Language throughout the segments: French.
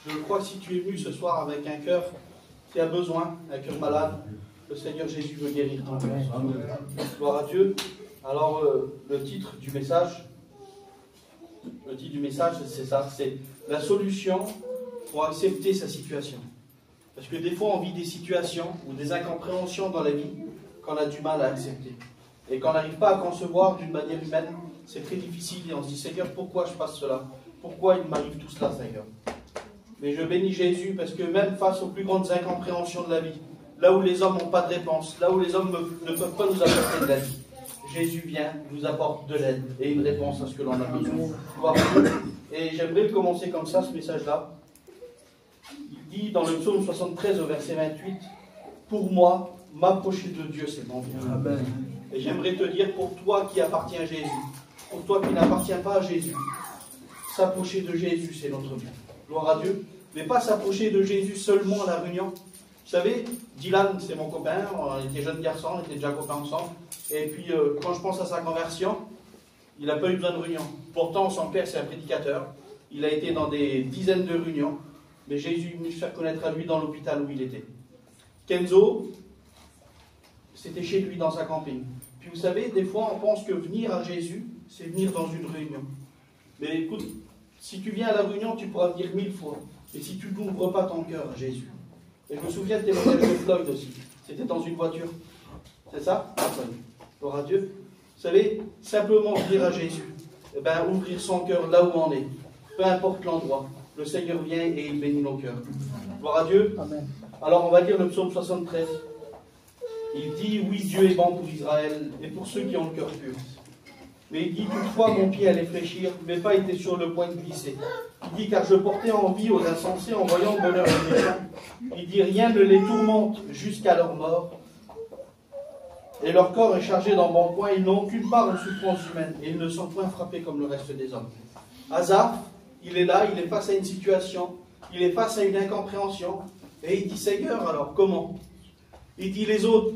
Je crois que si tu es venu ce soir avec un cœur qui a besoin, un cœur malade, le Seigneur Jésus veut guérir ton cœur. Gloire à Dieu. Alors, le titre du message, c'est ça, c'est la solution pour accepter sa situation. Parce que des fois, on vit des situations ou des incompréhensions dans la vie qu'on a du mal à accepter. Et qu'on n'arrive pas à concevoir d'une manière humaine, c'est très difficile. Et on se dit, Seigneur, pourquoi je passe cela? Pourquoi il m'arrive tout cela, Seigneur? Mais je bénis Jésus parce que même face aux plus grandes incompréhensions de la vie, là où les hommes n'ont pas de réponse, là où les hommes ne peuvent pas nous apporter de l'aide, Jésus vient, nous apporte de l'aide et une réponse à ce que l'on a besoin. Et j'aimerais commencer comme ça, ce message-là. Il dit dans le psaume 73 au verset 28, « Pour moi, m'approcher de Dieu, c'est mon bien. » Amen. Et j'aimerais te dire, pour toi qui appartiens à Jésus, pour toi qui n'appartiens pas à Jésus, s'approcher de Jésus, c'est notre bien. Gloire à Dieu. Mais pas s'approcher de Jésus seulement à la réunion. Vous savez, Dylan, c'est mon copain, on était jeunes garçons, on était déjà copains ensemble. Et puis, quand je pense à sa conversion, il n'a pas eu besoin de réunion. Pourtant, son père, c'est un prédicateur. Il a été dans des dizaines de réunions. Mais Jésus est venu se faire connaître à lui dans l'hôpital où il était. Kenzo, c'était chez lui, dans sa camping. Puis vous savez, des fois, on pense que venir à Jésus, c'est venir dans une réunion. Mais écoute, si tu viens à la réunion, tu pourras venir 1000 fois. Et si tu n'ouvres pas ton cœur à Jésus. Et je me souviens de témoignage de Floyd aussi. C'était dans une voiture. C'est ça? Gloire à Dieu. Vous savez, simplement venir à Jésus. Eh bien, ouvrir son cœur là où on est. Peu importe l'endroit. Le Seigneur vient et il bénit nos cœurs. Gloire à Dieu. Amen. Alors on va lire le psaume 73. Il dit, oui, Dieu est bon pour Israël et pour ceux qui ont le cœur pur. Mais il dit, toutefois, mon pied allait fléchir, mais pas été sur le point de glisser. Il dit, car je portais envie aux insensés en voyant le bonheur des méchants. Il dit, rien ne les tourmente jusqu'à leur mort. Et leur corps est chargé d'embonpoint. Ils n'ont aucune part en souffrance humaine et ils ne sont point frappés comme le reste des hommes. Asaph, il est là, il est face à une situation, il est face à une incompréhension. Et il dit, Seigneur, alors comment? Il dit, les autres,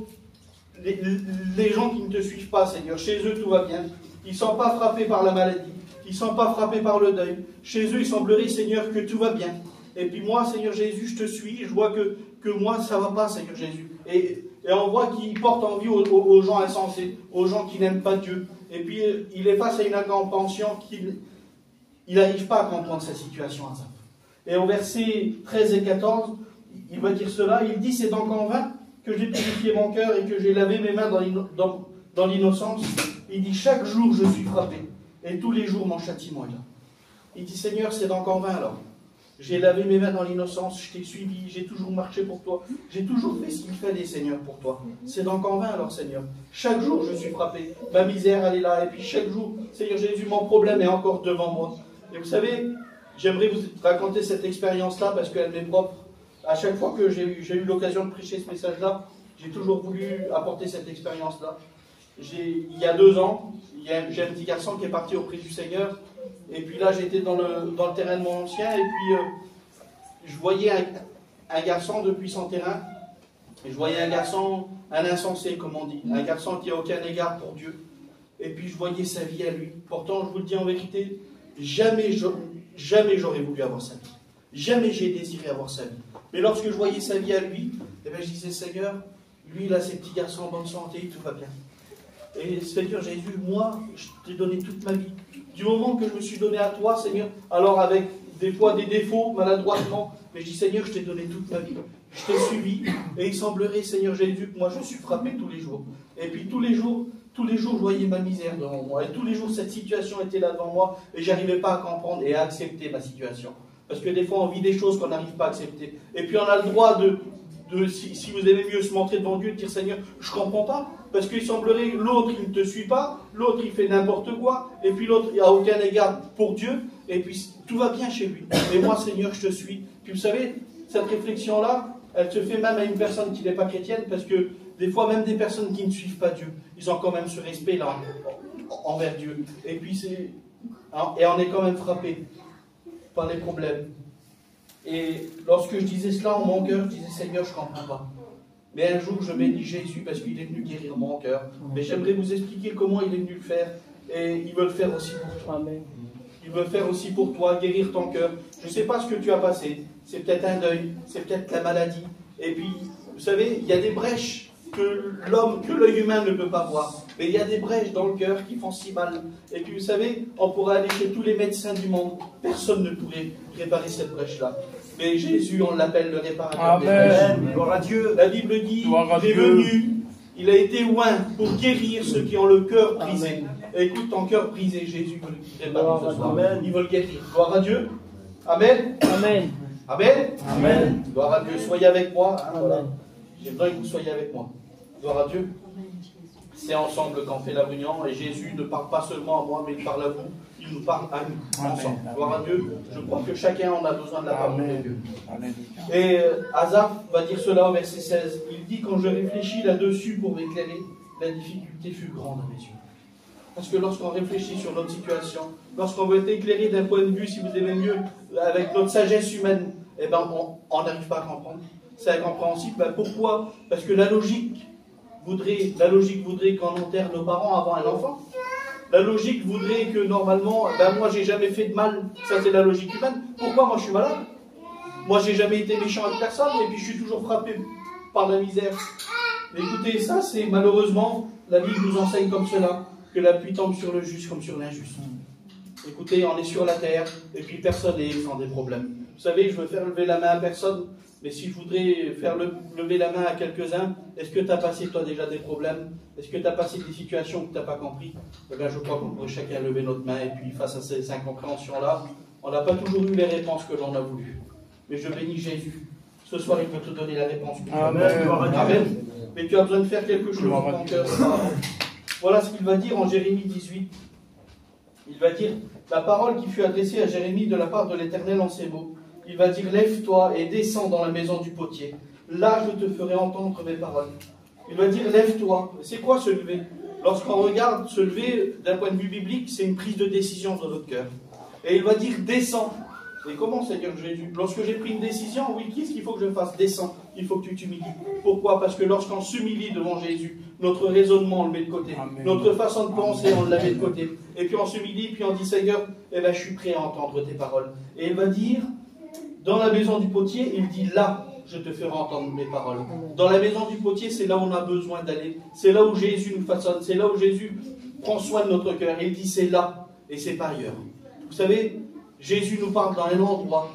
les gens qui ne te suivent pas, Seigneur, chez eux tout va bien. Ils ne sont pas frappés par la maladie. Ils ne sont pas frappés par le deuil. Chez eux, il semblerait, Seigneur, que tout va bien. Et puis moi, Seigneur Jésus, je te suis. Je vois que moi, ça ne va pas, Seigneur Jésus. Et on voit qu'il porte envie aux gens insensés, aux gens qui n'aiment pas Dieu. Et puis, il est face à une incompréhension qu'il n'arrive pas à comprendre sa situation. Et au verset 13 et 14, il va dire cela. Il dit, c'est donc en vain que j'ai purifié mon cœur et que j'ai lavé mes mains dans l'innocence. Il dit, chaque jour je suis frappé, et tous les jours mon châtiment est là. Il dit, Seigneur, c'est donc en vain alors. J'ai lavé mes mains dans l'innocence, je t'ai suivi, j'ai toujours marché pour toi, j'ai toujours fait ce qu'il fallait, Seigneur, pour toi. C'est donc en vain alors, Seigneur. Chaque jour je suis frappé, ma misère elle est là, et puis chaque jour, Seigneur Jésus, mon problème est encore devant moi. Et vous savez, j'aimerais vous raconter cette expérience-là parce qu'elle m'est propre. À chaque fois que j'ai eu l'occasion de prêcher ce message-là, j'ai toujours voulu apporter cette expérience-là. Il y a 2 ans, j'ai un petit garçon qui est parti auprès du Seigneur. Et puis là, j'étais dans le terrain de mon ancien. Et puis, je voyais un garçon depuis son terrain. Et je voyais un garçon, un insensé, comme on dit. Un garçon qui n'a aucun égard pour Dieu. Et puis, je voyais sa vie à lui. Pourtant, je vous le dis en vérité, jamais j'aurais voulu avoir sa vie. Jamais j'ai désiré avoir sa vie. Mais lorsque je voyais sa vie à lui, eh bien, je disais, Seigneur, lui, il a ses petits garçons en bonne santé, tout va bien. Et Seigneur Jésus, moi, je t'ai donné toute ma vie. Du moment que je me suis donné à toi, Seigneur, alors avec des fois des défauts, maladroitement, mais je dis, Seigneur, je t'ai donné toute ma vie. Je t'ai suivi, et il semblerait, Seigneur Jésus, que moi, je suis frappé tous les jours. Et puis tous les jours, je voyais ma misère devant moi. Et tous les jours, cette situation était là devant moi, et je n'arrivais pas à comprendre et à accepter ma situation. Parce que des fois, on vit des choses qu'on n'arrive pas à accepter. Et puis, on a le droit si vous aimez mieux se montrer devant Dieu, de dire, Seigneur, je ne comprends pas. Parce qu'il semblerait, l'autre, il ne te suit pas, l'autre, il fait n'importe quoi, et puis l'autre, il n'a aucun égard pour Dieu, et puis tout va bien chez lui. Mais moi, Seigneur, je te suis. Puis vous savez, cette réflexion-là, elle se fait même à une personne qui n'est pas chrétienne, parce que des fois, même des personnes qui ne suivent pas Dieu, ils ont quand même ce respect-là envers Dieu. Et puis, on est quand même frappé par les problèmes. Et lorsque je disais cela en mon cœur, je disais, Seigneur, je ne comprends pas. Mais un jour, je bénis Jésus parce qu'il est venu guérir mon cœur. Mais j'aimerais vous expliquer comment il est venu le faire. Et il veut le faire aussi pour toi. Amen. Il veut le faire aussi pour toi, guérir ton cœur. Je Je ne sais pas ce que tu as passé. C'est peut-être un deuil, c'est peut-être la maladie. Et puis, vous savez, il y a des brèches que l'œil humain ne peut pas voir. Mais il y a des brèches dans le cœur qui font si mal. Et puis, vous savez, on pourrait aller chez tous les médecins du monde. Personne ne pourrait réparer cette brèche-là. Mais Jésus, on l'appelle le réparateur des brèches. Gloire à Dieu. La Bible dit, il est venu, il a été loin pour guérir ceux qui ont le cœur brisé. Et écoute, ton cœur brisé, Jésus veut le réparer ce soir. Il veut le guérir. Gloire à Dieu. Amen. Amen. Amen. Amen. Gloire à Dieu. Soyez avec moi. Voilà. J'ai besoin que vous soyez avec moi. Gloire à Dieu. C'est ensemble qu'on fait la réunion et Jésus ne parle pas seulement à moi, mais il parle à vous. Il nous parle à nous, ensemble. Gloire à Dieu. Je crois que chacun en a besoin de la parole de Dieu. Et Asaph va dire cela au verset 16. Il dit, quand je réfléchis là-dessus pour m'éclairer, la difficulté fut grande à mes yeux. Parce que lorsqu'on réfléchit sur notre situation, lorsqu'on veut être éclairé d'un point de vue, si vous aimez mieux, avec notre sagesse humaine, eh ben, on n'arrive pas à comprendre. C'est incompréhensible. Ben, pourquoi? Parce que la logique voudrait qu'on enterre nos parents avant un enfant. La logique voudrait que normalement, ben moi j'ai jamais fait de mal. Ça c'est la logique humaine. Pourquoi moi je suis malade? Moi j'ai jamais été méchant avec personne et puis je suis toujours frappé par la misère. Mais écoutez, ça c'est malheureusement, la Bible nous enseigne comme cela, que la pluie tombe sur le juste comme sur l'injuste. Écoutez, on est sur la terre et puis personne n'est sans des problèmes. Vous savez, je veux faire lever la main à personne. Mais si je voudrais faire lever la main à quelques-uns, est-ce que tu as passé toi déjà des problèmes? Est-ce que tu as passé des situations que tu n'as pas compris? Eh bien, je crois qu'on pourrait chacun lever notre main et puis face à ces incompréhensions-là, on n'a pas toujours eu les réponses que l'on a voulu. Mais je bénis Jésus. Ce soir, il peut te donner la réponse. Amen. Amen. Mais tu as besoin de faire quelque chose dans ton cœur. Voilà ce qu'il va dire en Jérémie 18. Il va dire, la parole qui fut adressée à Jérémie de la part de l'Éternel en ces mots. Il va dire, lève-toi et descends dans la maison du potier. Là, je te ferai entendre mes paroles. Il va dire, lève-toi. C'est quoi se lever? Lorsqu'on regarde se lever d'un point de vue biblique, c'est une prise de décision dans notre cœur. Et il va dire, descends. Et comment, Seigneur Jésus? Lorsque j'ai pris une décision, oui, qu'est-ce qu'il faut que je fasse? Descends. Il faut que tu t'humilies. Pourquoi? Parce que lorsqu'on s'humilie devant Jésus, notre raisonnement, on le met de côté. Amen. Notre façon de penser, on la met de côté. Et puis on s'humilie, puis on dit, Seigneur, eh ben, je suis prêt à entendre tes paroles. Et il va dire, dans la maison du potier, il dit, là, je te ferai entendre mes paroles. Dans la maison du potier, c'est là où on a besoin d'aller. C'est là où Jésus nous façonne. C'est là où Jésus prend soin de notre cœur. Il dit, c'est là, et c'est pas ailleurs. Vous savez, Jésus nous parle dans un endroit.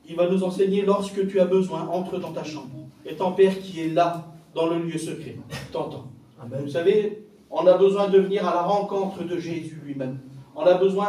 Il va nous enseigner, lorsque tu as besoin, entre dans ta chambre. Et ton Père qui est là, dans le lieu secret, t'entend. Vous savez, on a besoin de venir à la rencontre de Jésus lui-même. On a besoin,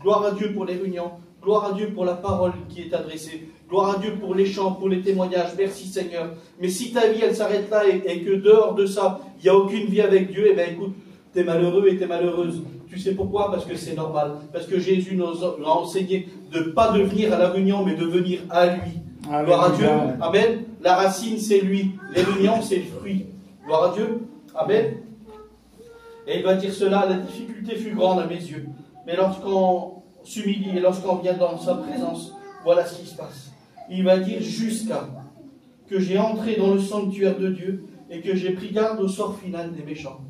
gloire à Dieu pour les réunions, gloire à Dieu pour la parole qui est adressée, gloire à Dieu pour les chants, pour les témoignages, merci Seigneur. Mais si ta vie, elle s'arrête là et que dehors de ça, il n'y a aucune vie avec Dieu, eh bien écoute, tu es malheureux et tu es malheureuse. Tu sais pourquoi? Parce que c'est normal. Parce que Jésus nous a enseigné de ne pas de venir à la réunion, mais de venir à lui. Amen. Gloire à Dieu. Amen. La racine, c'est lui. Les réunions, c'est le fruit. Gloire à Dieu. Amen. Et il va dire cela, la difficulté fut grande à mes yeux. Mais lorsqu'on s'humilie et lorsqu'on vient dans sa présence, voilà ce qui se passe. Il va dire jusqu'à que j'ai entré dans le sanctuaire de Dieu et que j'ai pris garde au sort final des méchants.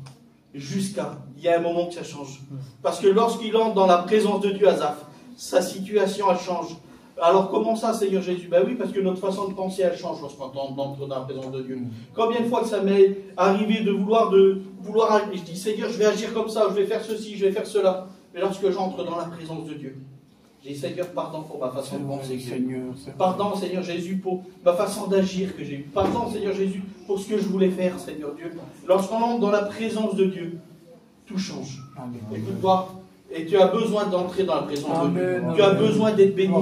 Jusqu'à, il y a un moment que ça change. Parce que lorsqu'il entre dans la présence de Dieu, Asaph, sa situation, elle change. Alors comment ça, Seigneur Jésus? Ben oui, parce que notre façon de penser, elle change lorsqu'on entre dans la présence de Dieu. Combien de fois que ça m'est arrivé de vouloir, je dis, Seigneur, je vais agir comme ça, je vais faire ceci, je vais faire cela. Mais lorsque j'entre dans la présence de Dieu, je dis, Seigneur, pardon pour ma façon de penser. Pardon, Seigneur Jésus, pour ma façon d'agir que j'ai eue. Pardon, Seigneur Jésus, pour ce que je voulais faire, Seigneur Dieu. Lorsqu'on entre dans la présence de Dieu, tout change. Écoute-toi, et tu as besoin d'entrer dans la présence de Dieu. Tu as besoin d'être béni.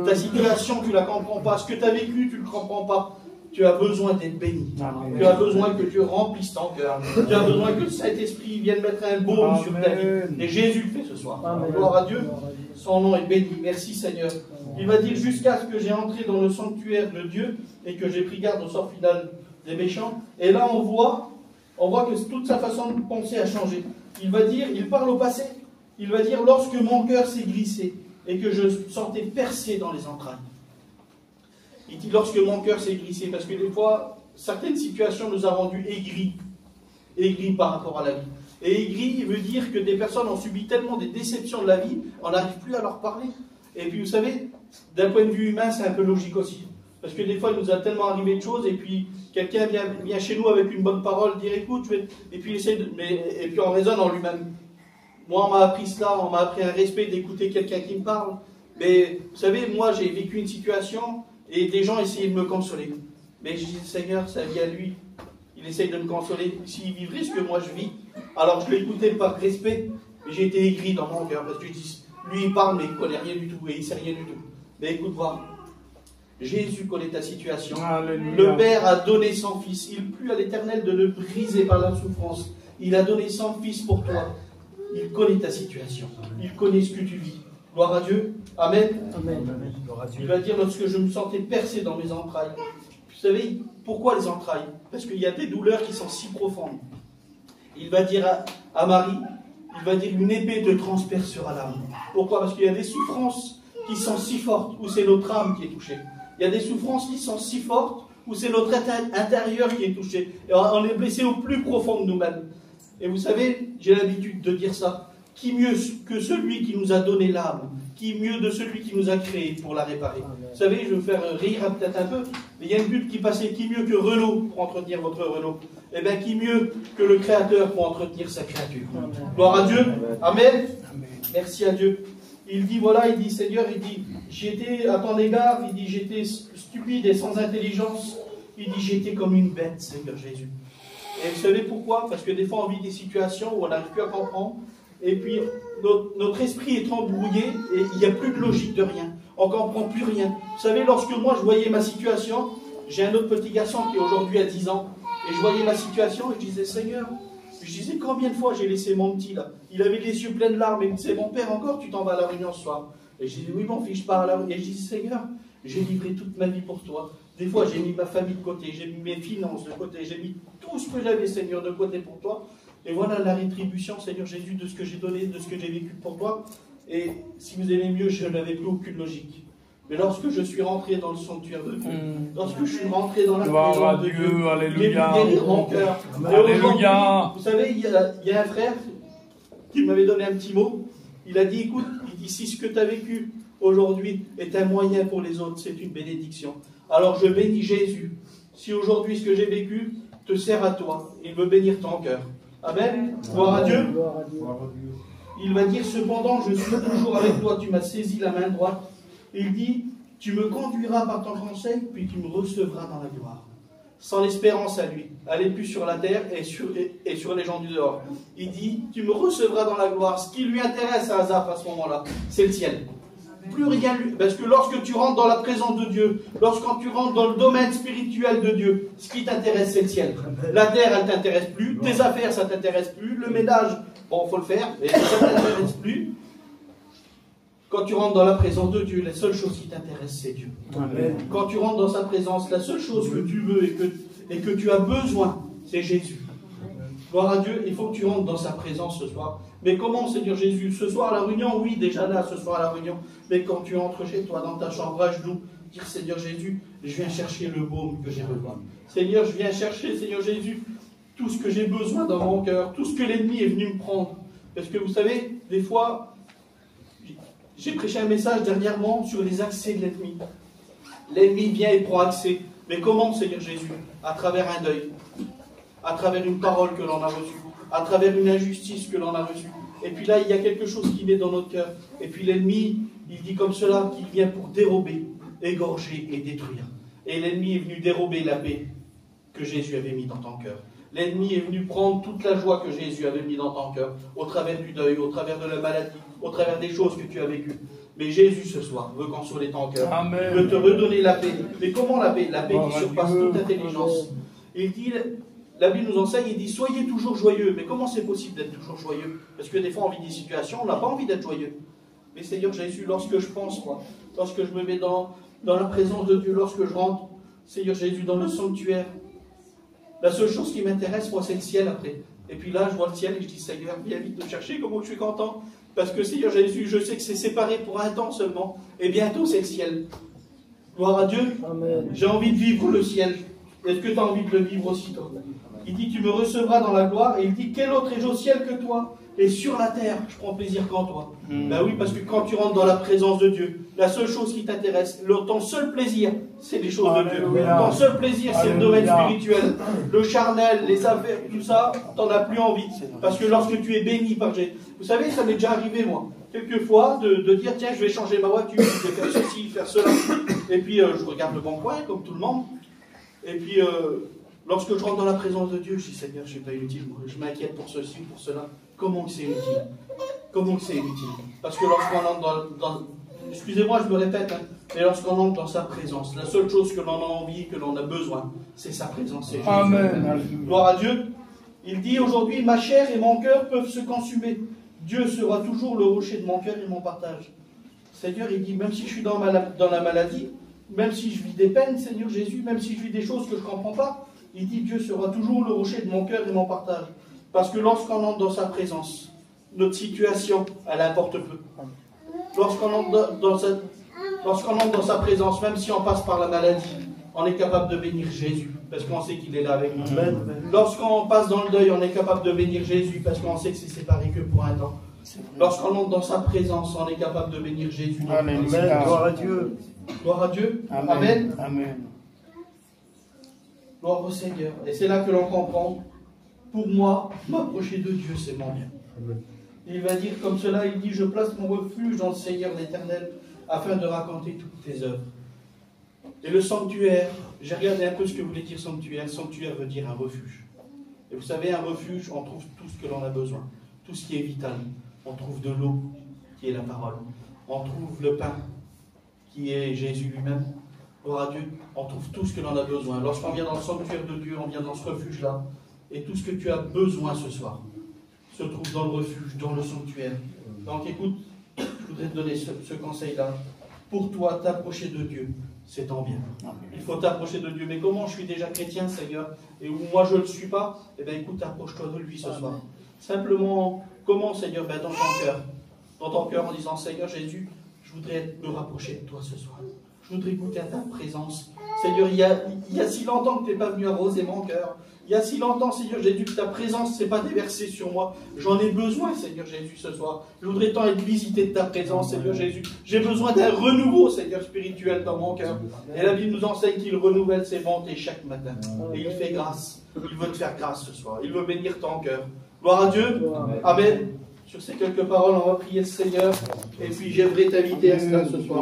Ta situation, tu ne la comprends pas. Ce que tu as vécu, tu ne le comprends pas. Tu as besoin d'être béni. Tu as besoin que Dieu remplisse ton cœur. Tu as besoin que le Saint-Esprit vienne mettre un baume sur ta vie. Et Jésus le fait ce soir. Gloire à Dieu. Son nom est béni. Merci Seigneur. Il va dire jusqu'à ce que j'ai entré dans le sanctuaire de Dieu et que j'ai pris garde au sort final des méchants. Et là on voit que toute sa façon de penser a changé. Il va dire, il parle au passé. Il va dire lorsque mon cœur s'est glissé et que je sentais percer dans les entrailles. Il dit lorsque mon cœur s'est glissé, parce que des fois, certaines situations nous ont rendus aigris par rapport à la vie. Et aigris veut dire que des personnes ont subi tellement des déceptions de la vie, on n'arrive plus à leur parler. Et puis, vous savez, d'un point de vue humain, c'est un peu logique aussi. Parce que des fois, il nous a tellement arrivé de choses, et puis quelqu'un vient chez nous avec une bonne parole, dire écoute, et puis et puis on raisonne en lui-même. Moi, on m'a appris cela, on m'a appris un respect d'écouter quelqu'un qui me parle. Mais vous savez, moi, j'ai vécu une situation, et des gens essayaient de me consoler. Mais je dis, Seigneur, ça vient à lui. Il essaye de me consoler. S'il vivrait ce que moi je vis, alors je l'écoutais par respect, mais j'ai été aigri dans mon cœur, parce que je dis, lui il parle, mais il ne connaît rien du tout, et il ne sait rien du tout. Mais écoute, voir. Jésus connaît ta situation. Alléluia. Le Père a donné son Fils. Il plut à l'Éternel de le briser par la souffrance. Il a donné son Fils pour toi. Il connaît ta situation. Il connaît ce que tu vis. Gloire à Dieu. Amen. Amen. Il va dire, lorsque je me sentais percé dans mes entrailles. Vous savez, pourquoi les entrailles? Parce qu'il y a des douleurs qui sont si profondes. Il va dire à Marie, il va dire, une épée te transpercera l'âme. Pourquoi? Parce qu'il y a des souffrances qui sont si fortes, où c'est notre âme qui est touchée. Il y a des souffrances qui sont si fortes, où c'est notre intérieur qui est touché. Et on est blessé au plus profond de nous-mêmes. Et vous savez, j'ai l'habitude de dire ça. Qui mieux que celui qui nous a donné l'âme? Qui mieux de celui qui nous a créé pour la réparer? Vous savez, je vais vous faire rire peut-être un peu, mais il y a une bulle qui passait. Qui mieux que Renault pour entretenir votre Renault? Eh bien, qui mieux que le Créateur pour entretenir sa créature? Gloire à Dieu. Amen. Merci à Dieu. Il dit, voilà, il dit, Seigneur, il dit, j'étais à ton égard, il dit, j'étais stupide et sans intelligence. Il dit, j'étais comme une bête, Seigneur Jésus. Et vous savez pourquoi? Parce que des fois, on vit des situations où on n'arrive plus à comprendre. Et puis, notre esprit est embrouillé et il n'y a plus de logique de rien. On ne comprend plus rien. Vous savez, lorsque moi, je voyais ma situation, j'ai un autre petit garçon qui est aujourd'hui à 10 ans, et je voyais ma situation et je disais, Seigneur, je disais, combien de fois j'ai laissé mon petit là? Il avait les yeux pleins de larmes et il me disait, mon père, encore, tu t'en vas à la réunion ce soir? Et je disais, oui, mon fils, je pars à la réunion. Et je disais, Seigneur, j'ai livré toute ma vie pour toi. Des fois, j'ai mis ma famille de côté, j'ai mis mes finances de côté, j'ai mis tout ce que j'avais, Seigneur, de côté pour toi. Et voilà la rétribution, Seigneur Jésus, de ce que j'ai donné, de ce que j'ai vécu pour toi. Et si vous aimez mieux, je n'avais plus aucune logique. Mais lorsque je suis rentré dans le sanctuaire de Dieu, lorsque je suis rentré dans la présence de Dieu, j'ai pu guérir mon cœur. Alléluia. Vous savez, il y a un frère qui m'avait donné un petit mot. Il a dit, écoute, il dit, si ce que tu as vécu aujourd'hui est un moyen pour les autres, c'est une bénédiction. Alors je bénis Jésus. Si aujourd'hui ce que j'ai vécu te sert à toi, il veut bénir ton cœur. Amen. Gloire à Dieu. Il va dire, cependant, je suis toujours avec toi, tu m'as saisi la main droite. Il dit, tu me conduiras par ton conseil, puis tu me recevras dans la gloire. Sans l'espérance à lui. Elle n'est plus sur la terre et sur les gens du dehors. Il dit, tu me recevras dans la gloire. Ce qui lui intéresse à Asaph à ce moment-là, c'est le ciel. Plus rien lui. Parce que lorsque tu rentres dans la présence de Dieu, lorsque tu rentres dans le domaine spirituel de Dieu, ce qui t'intéresse, c'est le ciel. La terre, elle ne t'intéresse plus. Tes affaires, ça ne t'intéresse plus. Le ménage, bon, il faut le faire, mais ça ne t'intéresse plus. Quand tu rentres dans la présence de Dieu, la seule chose qui t'intéresse, c'est Dieu. Amen. Quand tu rentres dans sa présence, la seule chose que tu veux et que tu as besoin, c'est Jésus. Gloire à Dieu, il faut que tu rentres dans sa présence ce soir. Mais comment, Seigneur Jésus? Ce soir à la réunion, oui, déjà là, ce soir à la réunion. Mais quand tu entres chez toi, dans ta chambre à genoux, dire, Seigneur Jésus, je viens chercher le baume que j'ai besoin. Seigneur, je viens chercher, Seigneur Jésus, tout ce que j'ai besoin dans mon cœur, tout ce que l'ennemi est venu me prendre. Parce que vous savez, des fois, j'ai prêché un message dernièrement sur les accès de l'ennemi. L'ennemi vient et prend accès. Mais comment, Seigneur Jésus? À travers un deuil, à travers une parole que l'on a reçue, à travers une injustice que l'on a reçue. Et puis là, il y a quelque chose qui naît dans notre cœur. Et puis l'ennemi, il dit comme cela qu'il vient pour dérober, égorger et détruire. Et l'ennemi est venu dérober la paix que Jésus avait mis dans ton cœur. L'ennemi est venu prendre toute la joie que Jésus avait mis dans ton cœur, au travers du deuil, au travers de la maladie, au travers des choses que tu as vécues. Mais Jésus, ce soir, veut consoler ton cœur. Amen. Veut te redonner la paix. Mais comment la paix? La paix qui surpasse toute intelligence. Il dit, la Bible nous enseigne, il dit, soyez toujours joyeux. Mais comment c'est possible d'être toujours joyeux? Parce que des fois, on vit des situations, on n'a pas envie d'être joyeux. Mais Seigneur Jésus, lorsque je pense, moi, lorsque je me mets dans la présence de Dieu, lorsque je rentre, Seigneur Jésus, dans le sanctuaire, la seule chose qui m'intéresse, moi, c'est le ciel après. Et puis là, je vois le ciel et je dis, Seigneur, viens vite me chercher, comment je suis content. Parce que Seigneur Jésus, je sais que c'est séparé pour un temps seulement. Et bientôt, c'est le ciel. Gloire à Dieu. Amen. J'ai envie de vivre le ciel. Est-ce que tu as envie de le vivre aussi, toi? Il dit, tu me recevras dans la gloire. Et il dit, quel autre est-je au ciel que toi? Et sur la terre, je prends plaisir qu'en toi. Ben oui, parce que quand tu rentres dans la présence de Dieu, la seule chose qui t'intéresse, ton seul plaisir, c'est les choses de Dieu. Ton seul plaisir, c'est le domaine spirituel. Le charnel, les affaires, tout ça, t'en as plus envie. Parce que lorsque tu es béni par Jésus, vous savez, ça m'est déjà arrivé, moi, quelquefois, de dire, tiens, je vais changer ma voiture, je vais faire ceci, faire cela. Et puis, je regarde le bon coin, comme tout le monde. Et puis, lorsque je rentre dans la présence de Dieu, je dis, Seigneur, je ne suis pas utile, moi. Je m'inquiète pour ceci, pour cela. Comment que c'est utile? Comment que c'est utile? Parce que lorsqu'on entre dans excusez-moi, je me répète, hein, mais lorsqu'on entre dans sa présence, la seule chose que l'on a envie, que l'on a besoin, c'est sa présence. C'est Jésus. Amen. Gloire à Dieu. Il dit aujourd'hui, ma chair et mon cœur peuvent se consumer. Dieu sera toujours le rocher de mon cœur et mon partage. Seigneur, il dit, même si je suis dans la maladie, même si je vis des peines, Seigneur Jésus, même si je vis des choses que je ne comprends pas, il dit, Dieu sera toujours le rocher de mon cœur et mon partage. Parce que lorsqu'on entre dans sa présence, notre situation, elle importe peu. Lorsqu'on entre dans sa présence, même si on passe par la maladie, on est capable de bénir Jésus, parce qu'on sait qu'il est là avec nous. Lorsqu'on passe dans le deuil, on est capable de bénir Jésus, parce qu'on sait que c'est séparé que pour un temps. Lorsqu'on entre dans sa présence, on est capable de bénir Jésus. Amen. Gloire à Dieu. Gloire à Dieu. Amen. Amen. Gloire au Seigneur. Et c'est là que l'on comprend. Pour moi, m'approcher de Dieu, c'est mon bien. Il va dire comme cela, il dit, je place mon refuge dans le Seigneur l'Éternel, afin de raconter toutes tes œuvres. Et le sanctuaire, j'ai regardé un peu ce que voulait dire sanctuaire. Sanctuaire veut dire un refuge. Et vous savez, un refuge, on trouve tout ce que l'on a besoin. Tout ce qui est vital. On trouve de l'eau, qui est la parole. On trouve le pain, qui est Jésus lui-même. Gloire à Dieu. On trouve tout ce que l'on a besoin. Lorsqu'on vient dans le sanctuaire de Dieu, on vient dans ce refuge-là. Et tout ce que tu as besoin ce soir se trouve dans le refuge, dans le sanctuaire. Donc écoute, je voudrais te donner ce conseil-là. Pour toi, t'approcher de Dieu, c'est ton bien. Il faut t'approcher de Dieu. Mais comment je suis déjà chrétien, Seigneur, et où moi je ne le suis pas? Eh bien écoute, approche-toi de lui ce soir. Simplement, comment, Seigneur? Ben, dans ton cœur. Dans ton cœur en disant, Seigneur Jésus, je voudrais me rapprocher de toi ce soir. Je voudrais goûter à ta présence. Seigneur, il y a si longtemps que tu n'es pas venu arroser mon cœur. Il y a si longtemps, Seigneur Jésus, que ta présence ne s'est pas déversée sur moi. J'en ai besoin, Seigneur Jésus, ce soir. Je voudrais tant être visité de ta présence, Seigneur Jésus. J'ai besoin d'un renouveau, Seigneur, spirituel dans mon cœur. Et la Bible nous enseigne qu'il renouvelle ses bontés chaque matin. Et il fait grâce. Il veut te faire grâce ce soir. Il veut bénir ton cœur. Gloire à Dieu. Amen. Sur ces quelques paroles, on va prier le Seigneur. Et puis j'aimerais t'inviter à cela ce soir.